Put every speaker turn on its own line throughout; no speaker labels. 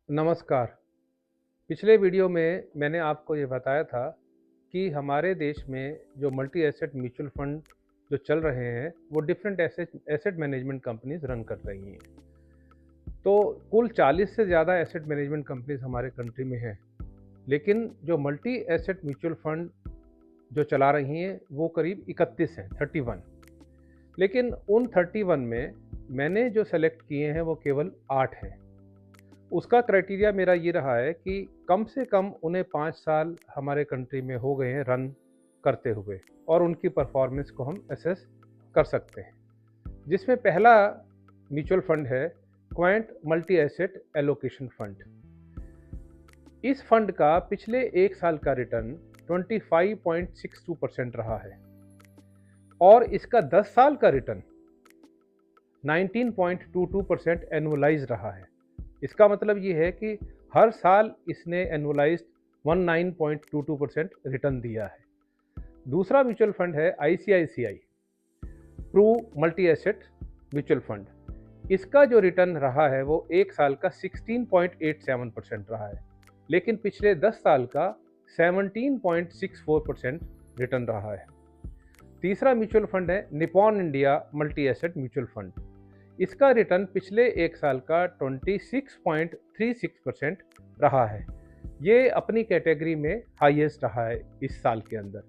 नमस्कार। पिछले वीडियो में मैंने आपको ये बताया था कि हमारे देश में जो मल्टी एसेट म्यूचुअल फंड जो चल रहे हैं, वो different asset asset management companies run कर रही हैं। तो कुल 40 से ज़्यादा एसेट मैनेजमेंट कंपनीज़ हमारे कंट्री में हैं। लेकिन जो मल्टी एसेट म्यूचुअल फंड जो चला रही हैं, वो करीब 31 हैं, 31। लेकिन उन 31 में मैंने जो सेलेक्ट किए हैं, वो केवल 8 हैं। उसका क्राइटेरिया मेरा ये रहा है कि कम से कम उन्हें 5 साल हमारे कंट्री में हो गए हैं रन करते हुए और उनकी परफॉर्मेंस को हम असेस कर सकते हैं। जिसमें पहला म्यूचुअल फंड है quant multi asset allocation fund. इस फंड का पिछले 1 साल का रिटर्न 25.62% रहा है और इसका 10 साल का रिटर्न 19.22% एनुअलाइज रहा है। इसका मतलब ये है कि हर साल इसने एनुअलाइज्ड 19.22% रिटर्न दिया है। दूसरा म्यूचुअल फंड है ICICI Pru multi asset mutual fund. इसका जो रिटर्न रहा है वो 1 साल का 16.87% रहा है, लेकिन पिछले 10 साल का 17.64% रिटर्न रहा है। तीसरा म्यूचुअल फंड है Nippon India multi asset mutual fund. इसका रिटर्न पिछले 1 साल का 26.36% रहा है। ये अपनी कैटेगरी में हाईएस्ट रहा है इस साल के अंदर,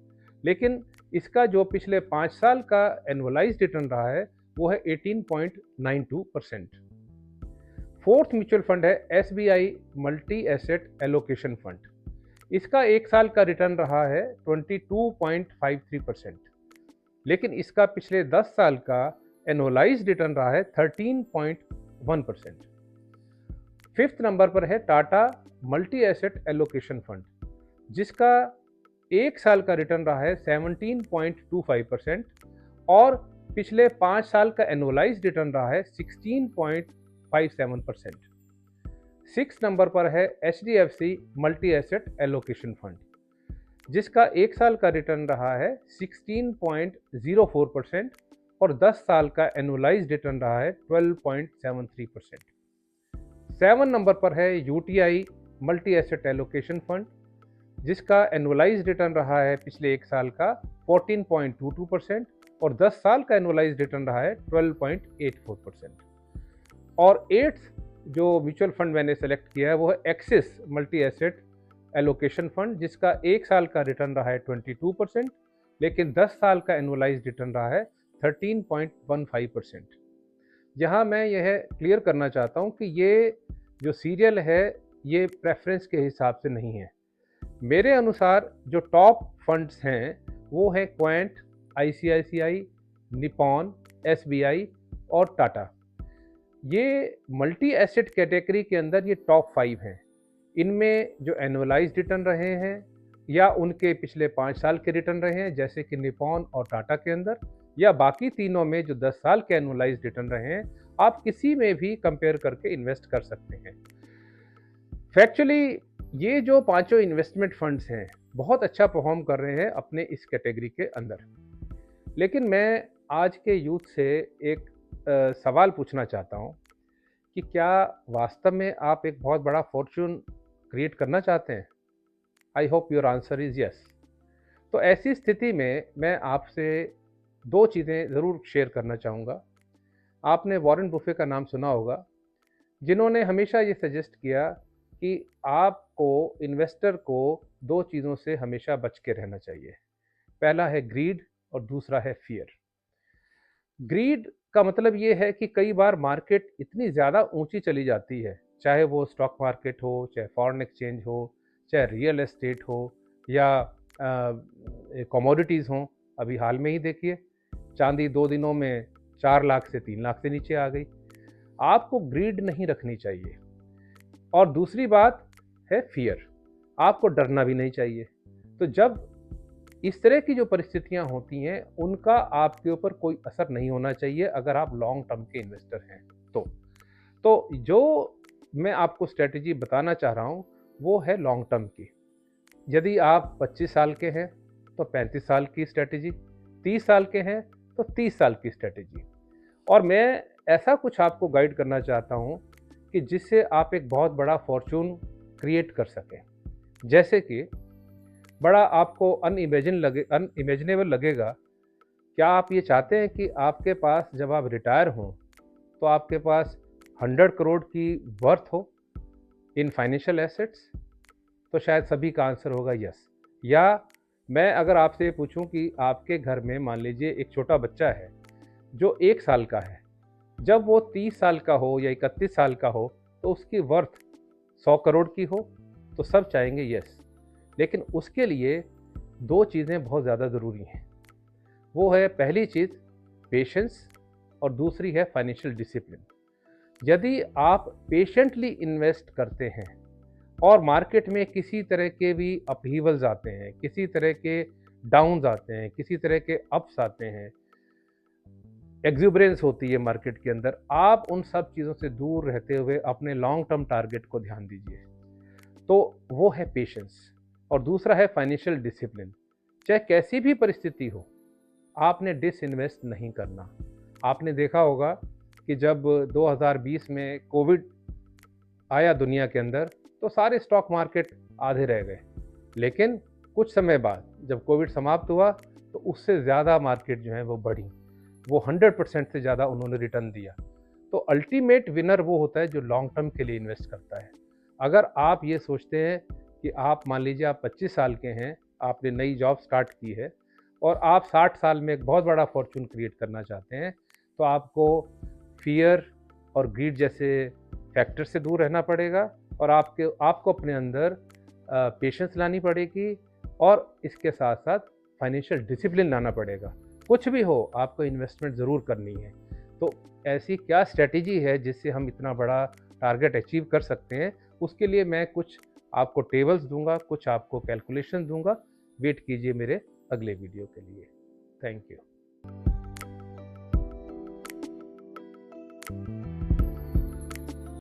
लेकिन इसका जो पिछले 5 साल का एनुअलाइज्ड रिटर्न रहा है वो है 18.92%। फोर्थ म्यूचुअल फंड है SBI multi asset allocation fund. इसका 1 साल का रिटर्न रहा है 22.53%, लेकिन इसका पिछले 10 साल का एनुअलाइज्ड रिटर्न रहा है 13.1%। फिफ्थ नंबर पर है Tata multi asset allocation fund, जिसका 1 साल का रिटर्न रहा है 17.25% और पिछले 5 साल का एनुअलाइज्ड रिटर्न रहा है 16.57%। सिक्स नंबर पर है HDFC multi asset allocation fund, जिसका 1 साल का रिटर्न रहा है 16.04% और 10 साल का एनुअलाइज्ड रिटर्न रहा है 12.73%। 7 नंबर पर है UTI multi asset allocation fund, जिसका एनुअलाइज्ड रिटर्न रहा है पिछले 1 साल का 14.22% और 10 साल का एनुअलाइज्ड रिटर्न रहा है 12.84%। और 8th जो म्यूचुअल फंड मैंने सेलेक्ट किया है वो है axis multi asset allocation fund, जिसका 1 साल का रिटर्न रहा है 22%, लेकिन 10 साल का एनुअलाइज्ड रिटर्न रहा है 13.15%। यहाँ मैं यह क्लियर करना चाहता हूँ कि ये जो सीरियल है ये प्रेफरेंस के हिसाब से नहीं है। मेरे अनुसार जो टॉप फंड्स हैं वो है क्वांट, आईसीआईसीआई, निपॉन, एसबीआई और टाटा। ये मल्टी एसेट कैटेगरी के अंदर ये टॉप 5 हैं। इनमें जो एनुअलाइज्ड रिटर्न रहे हैं या उनके पिछले 5 साल के रिटर्न रहे हैं, जैसे कि निपॉन और टाटा के अंदर, या बाकी तीनों में जो 10 साल के एनुअलाइज्ड रिटर्न रहे हैं, आप किसी में भी कंपेयर करके इन्वेस्ट कर सकते हैं। फैक्चुअली ये जो पांचों इन्वेस्टमेंट फंड्स हैं बहुत अच्छा परफॉर्म कर रहे हैं अपने इस कैटेगरी के अंदर। लेकिन मैं आज के यूथ से एक सवाल पूछना चाहता हूँ कि क्या वास्तव में आप एक बहुत बड़ा फॉर्चून क्रिएट करना चाहते हैं? I hope your answer is yes. तो ऐसी स्थिति में मैं आपसे 2 चीज़ें ज़रूर शेयर करना चाहूँगा। आपने वॉरेन बुफे का नाम सुना होगा, जिन्होंने हमेशा ये सजेस्ट किया कि आपको इन्वेस्टर को 2 चीज़ों से हमेशा बच के रहना चाहिए। पहला है ग्रीड और दूसरा है फ़ियर। ग्रीड का मतलब ये है कि कई बार मार्केट इतनी ज़्यादा ऊंची चली जाती है, चाहे वो स्टॉक मार्केट हो, चाहे फॉरेन एक्सचेंज हो, चाहे रियल एस्टेट हो या कमोडिटीज़ हों। अभी हाल में ही देखिए, चांदी 2 दिनों में 4 लाख से 3 लाख से नीचे आ गई। आपको ग्रीड नहीं रखनी चाहिए। और दूसरी बात है फ़ियर, आपको डरना भी नहीं चाहिए। तो जब इस तरह की जो परिस्थितियां होती हैं, उनका आपके ऊपर कोई असर नहीं होना चाहिए अगर आप लॉन्ग टर्म के इन्वेस्टर हैं तो जो मैं आपको स्ट्रेटजी बताना चाह रहा हूं वो है लॉन्ग टर्म की। यदि आप 25 साल के हैं तो 35 साल की स्ट्रेटजी, 30 साल के हैं तो 30 साल की स्ट्रेटजी। और मैं ऐसा कुछ आपको गाइड करना चाहता हूं कि जिससे आप एक बहुत बड़ा फॉर्चून क्रिएट कर सकें। जैसे कि बड़ा आपको अनइमेजिनेबल लगेगा। क्या आप ये चाहते हैं कि आपके पास जब आप रिटायर हों तो आपके पास 100 करोड़ की वर्थ हो इन फाइनेंशियल एसेट्स? तो शायद सभी का आंसर होगा यस। या मैं अगर आपसे पूछूं कि आपके घर में मान लीजिए एक छोटा बच्चा है जो 1 साल का है, जब वो 30 साल का हो या 31 साल का हो तो उसकी वर्थ 100 करोड़ की हो, तो सब चाहेंगे यस। लेकिन उसके लिए 2 चीज़ें बहुत ज़्यादा ज़रूरी हैं। वो है, पहली चीज़ पेशेंस और दूसरी है फाइनेंशियल डिसिप्लिन। यदि आप पेशेंटली इन्वेस्ट करते हैं और मार्केट में किसी तरह के भी अपहीवल्स आते हैं, किसी तरह के डाउन्स आते हैं, किसी तरह के अप्स आते हैं, एक्सुबरेंस होती है मार्केट के अंदर, आप उन सब चीज़ों से दूर रहते हुए अपने लॉन्ग टर्म टारगेट को ध्यान दीजिए। तो वो है पेशेंस और दूसरा है फाइनेंशियल डिसिप्लिन। चाहे कैसी भी परिस्थिति हो, आपने डिसइन्वेस्ट नहीं करना। आपने देखा होगा कि जब 2020 में कोविड आया दुनिया के अंदर तो सारे स्टॉक मार्केट आधे रह गए, लेकिन कुछ समय बाद जब कोविड समाप्त हुआ तो उससे ज़्यादा मार्केट जो है वो बढ़ी, वो 100% से ज़्यादा उन्होंने रिटर्न दिया। तो अल्टीमेट विनर वो होता है जो लॉन्ग टर्म के लिए इन्वेस्ट करता है। अगर आप ये सोचते हैं कि आप मान लीजिए आप 25 साल के हैं, आपने नई जॉब स्टार्ट की है और आप 60 साल में एक बहुत बड़ा फॉर्चून क्रिएट करना चाहते हैं, तो आपको फियर और ग्रीड जैसे फैक्टर से दूर रहना पड़ेगा और आपको अपने अंदर पेशेंस लानी पड़ेगी और इसके साथ साथ फाइनेंशियल डिसिप्लिन लाना पड़ेगा। कुछ भी हो, आपको इन्वेस्टमेंट ज़रूर करनी है। तो ऐसी क्या स्ट्रैटेजी है जिससे हम इतना बड़ा टारगेट अचीव कर सकते हैं, उसके लिए मैं कुछ आपको टेबल्स दूंगा, कुछ आपको कैलकुलेशन दूंगा। वेट कीजिए मेरे अगले वीडियो के लिए। Thank you.